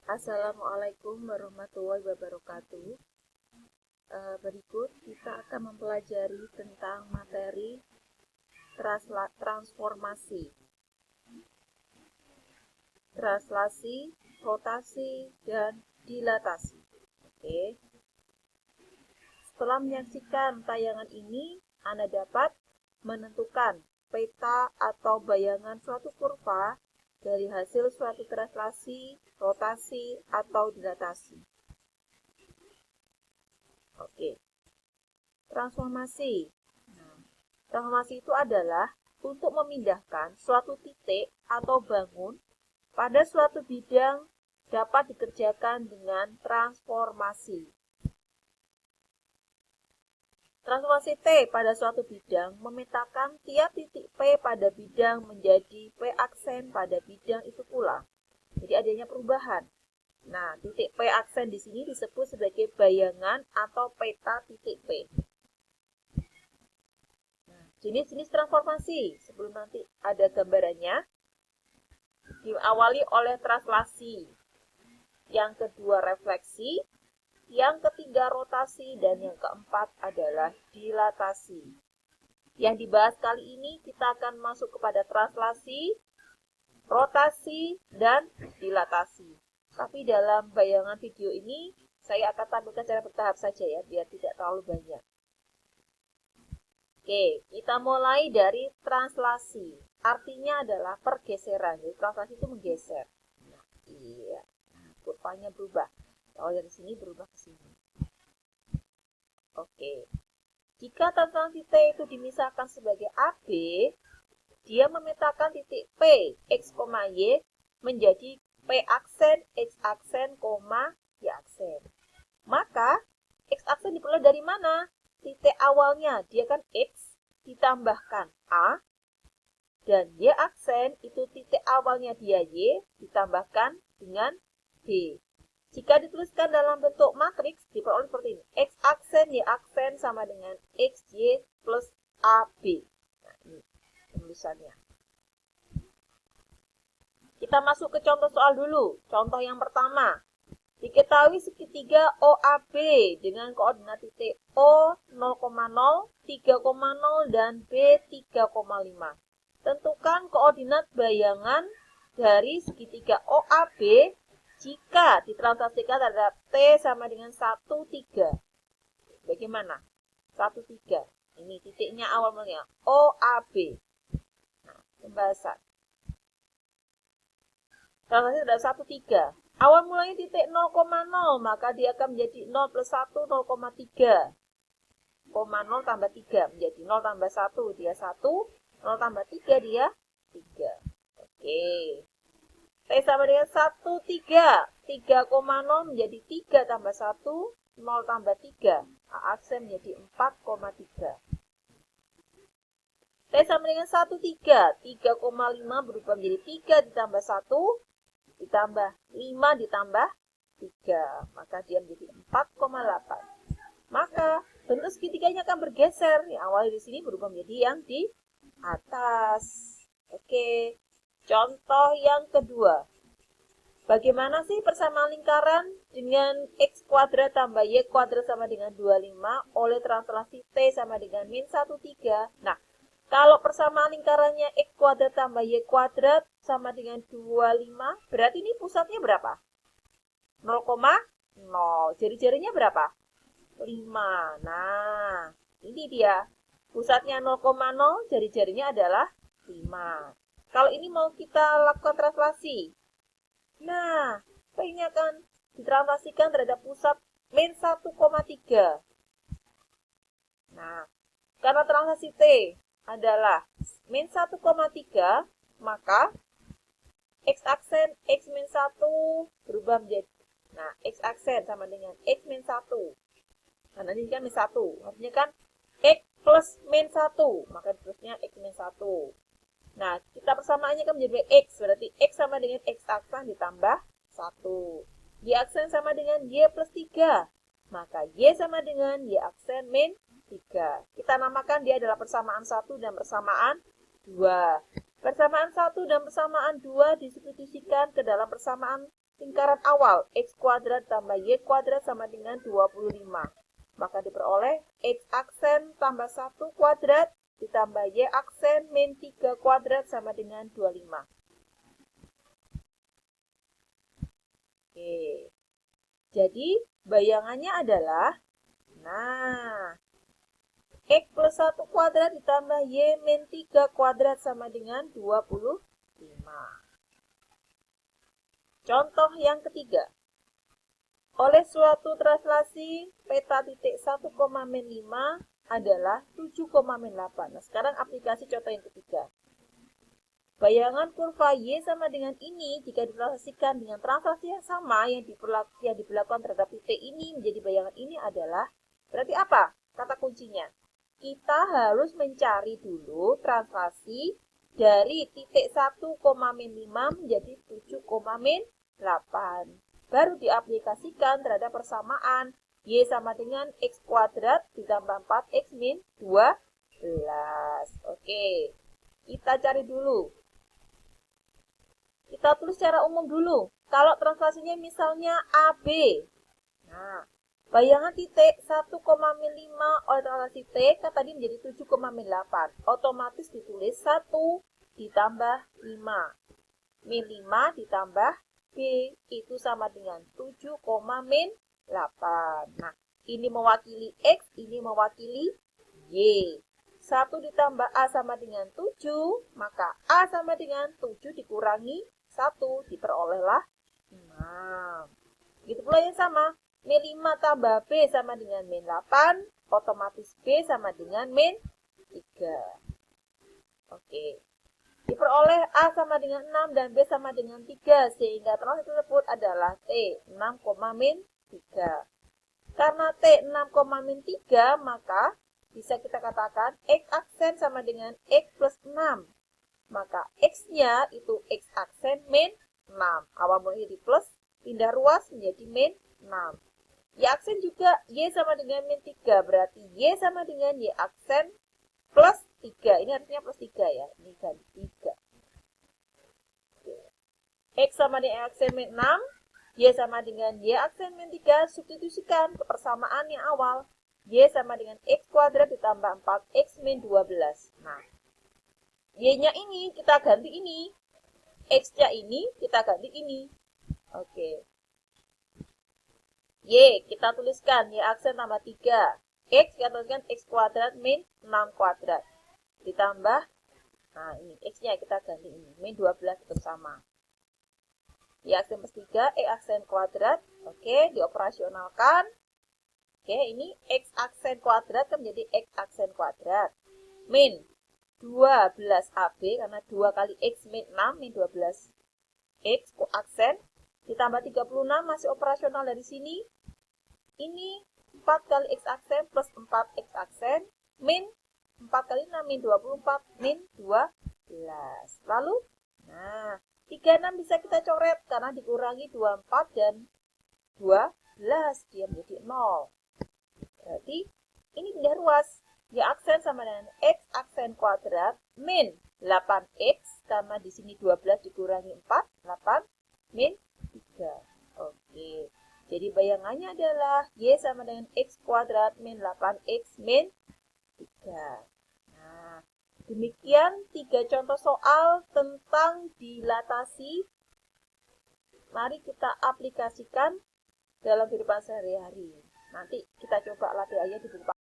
Assalamualaikum warahmatullahi wabarakatuh. Berikut kita akan mempelajari tentang materi transformasi, translasi, rotasi, dan dilatasi. Oke. Setelah menyaksikan tayangan ini, Anda dapat menentukan peta atau bayangan suatu kurva dari hasil suatu translasi, rotasi, atau dilatasi. Oke. Transformasi. Transformasi itu adalah untuk memindahkan suatu titik atau bangun pada suatu bidang dapat dikerjakan dengan transformasi. Transformasi T pada suatu bidang memetakan tiap titik P pada bidang menjadi P aksen pada bidang itu pula. Jadi adanya perubahan. Nah, titik P aksen di sini disebut sebagai bayangan atau peta titik P. Nah, jenis-jenis transformasi, sebelum nanti ada gambarannya, diawali oleh translasi. Yang kedua refleksi, yang ketiga rotasi, dan yang keempat adalah dilatasi. Yang dibahas kali ini kita akan masuk kepada translasi, rotasi, dan dilatasi. Tapi dalam bayangan video ini, saya akan tampilkan secara bertahap saja ya, biar tidak terlalu banyak. Oke, kita mulai dari translasi. Artinya adalah pergeseran. Jadi translasi itu menggeser. Nah, iya. Nah, kurvanya berubah. Kalau dari sini berubah ke sini. Oke. Jika translasi T itu dimisahkan sebagai AB, dia memetakan titik P, X, Y menjadi P aksen, X aksen, Y aksen. Maka, X aksen diperoleh dari mana? Titik awalnya, dia kan X, ditambahkan A, dan Y aksen itu titik awalnya dia Y, ditambahkan dengan B. Jika dituliskan dalam bentuk matriks, diperoleh seperti ini. X aksen, Y aksen sama dengan XY plus AB. Nah, ini penulisannya. Kita masuk ke contoh soal dulu. Contoh yang pertama. Diketahui segitiga OAB dengan koordinat titik O 0,0, 3,0, dan B 3,5. Tentukan koordinat bayangan dari segitiga OAB jika ditranslasikan terhadap T sama dengan 1, 3. Bagaimana? 1, 3. Ini titiknya awal mulanya. OAB. Nah, pembahasan. Translasi terhadap 1, 3. Awal mulanya titik 0,0, maka dia akan menjadi 0 plus 1, 0,3. 0 tambah 3 menjadi 0 tambah 1, dia 1. 0 tambah 3, dia 3. Oke. T sama dengan 1, 3. 3,0 menjadi 3 tambah 1, 0 tambah 3. A aksen menjadi 4,3. T sama dengan 1, 3. 3,5 berubah menjadi 3 ditambah 1. Ditambah 5 ditambah 3, maka dia menjadi 4,8. Maka bentuk segitiganya akan bergeser. Yang awalnya di sini berubah menjadi yang di atas. Oke, contoh yang kedua. Bagaimana sih persamaan lingkaran dengan X kuadrat tambah Y kuadrat sama dengan 25 oleh translasi T sama dengan min 1, 3. Nah, kalau persamaan lingkarannya X kuadrat tambah Y kuadrat sama dengan 25, berarti ini pusatnya berapa? 0,0. Jari-jarinya berapa? 5. Nah, ini dia. Pusatnya 0,0, jari-jarinya adalah 5. Kalau ini mau kita lakukan translasi. Nah, ini akan ditranslasikan terhadap pusat min 1,3. Nah, karena translasi T adalah min 1,3, maka X aksen X min 1 berubah menjadi, nah, X aksen sama dengan X min 1. Karena ini kan min 1, artinya kan X plus min 1, maka terusnya X min 1. Nah, kita persamaannya kan menjadi X, berarti X sama dengan X aksen ditambah 1. Y aksen sama dengan Y plus 3, maka Y sama dengan Y aksen min 3. Kita namakan dia adalah persamaan 1 dan persamaan 2. Persamaan 1 dan persamaan 2 disubstitusikan ke dalam persamaan lingkaran awal, x kuadrat tambah y kuadrat sama dengan 25. Maka diperoleh x aksen tambah 1 kuadrat ditambah y aksen min 3 kuadrat sama dengan 25. Oke. Jadi, bayangannya adalah, nah, x plus 1 kuadrat ditambah y min 3 kuadrat sama dengan 25. Contoh yang ketiga. Oleh suatu translasi peta titik 1, min 5 adalah 7, min 8. Nah, sekarang aplikasi contoh yang ketiga. Bayangan kurva Y sama dengan ini jika ditranslasikan dengan translasi yang sama yang diberlakukan terhadap titik ini menjadi bayangan ini adalah, berarti apa? Kata kuncinya. Kita harus mencari dulu translasi dari titik 1, min 5 menjadi 7, min 8. Baru diaplikasikan terhadap persamaan Y sama dengan X kuadrat ditambah 4X min 12. Oke, kita cari dulu. Kita tulis secara umum dulu. Kalau translasinya misalnya AB. Nah, bayangan titik 1, min 5 oleh translasi T kan tadi menjadi 7, min 8. Otomatis ditulis 1 ditambah 5. Min 5 ditambah B itu sama dengan 7, min 8. Nah, ini mewakili X, ini mewakili Y. 1 ditambah A sama dengan 7, maka A sama dengan 7 dikurangi 1, diperolehlah 6. Begitu pula yang sama, min 5 tambah B sama dengan min 8, otomatis B sama dengan min 3. Oke. Diperoleh A sama dengan 6 dan B sama dengan 3, sehingga translasi tersebut adalah T 6, min 3. Karena T 6, min 3, maka bisa kita katakan X aksen sama dengan X plus 6. Maka X-nya itu X aksen min 6. Awal mulanya di plus, pindah ruas menjadi min 6. Y aksen juga Y sama dengan min 3. Berarti Y sama dengan Y aksen plus 3. Ini artinya plus 3 ya. Ini kan 3. X sama dengan X aksen min 6. Y sama dengan Y aksen min 3. Substitusikan ke persamaan yang awal. Y sama dengan X kuadrat ditambah 4X min 12. Nah, Y-nya ini kita ganti ini. X-nya ini kita ganti ini. Oke. Y kita tuliskan Y aksen tambah 3. X kita tuliskan X kuadrat min 6 kuadrat. Ditambah, nah ini X-nya kita ganti ini. Min 12 itu sama. Y aksen plus 3, X aksen kuadrat. Oke, dioperasionalkan. Oke, ini X aksen kuadrat kan menjadi X aksen kuadrat. Min 12AB, karena 2 kali X min 6, min 12. X aksen, ditambah 36, masih operasional dari sini. Ini 4 kali X aksen plus 4X aksen, min 4 kali 6, min 24, min 12. Lalu, nah, 36 bisa kita coret, karena dikurangi 24 dan 12, dia menjadi 0. Berarti, ini pindah ruas. Y aksen sama dengan X aksen kuadrat min 8X, karena di sini 12 dikurangi 4, 8, min 3. Oke, jadi bayangannya adalah Y sama dengan X kuadrat min 8X min 3. Nah, demikian 3 contoh soal tentang dilatasi. Mari kita aplikasikan dalam kehidupan sehari-hari. Nanti kita coba latihannya di buku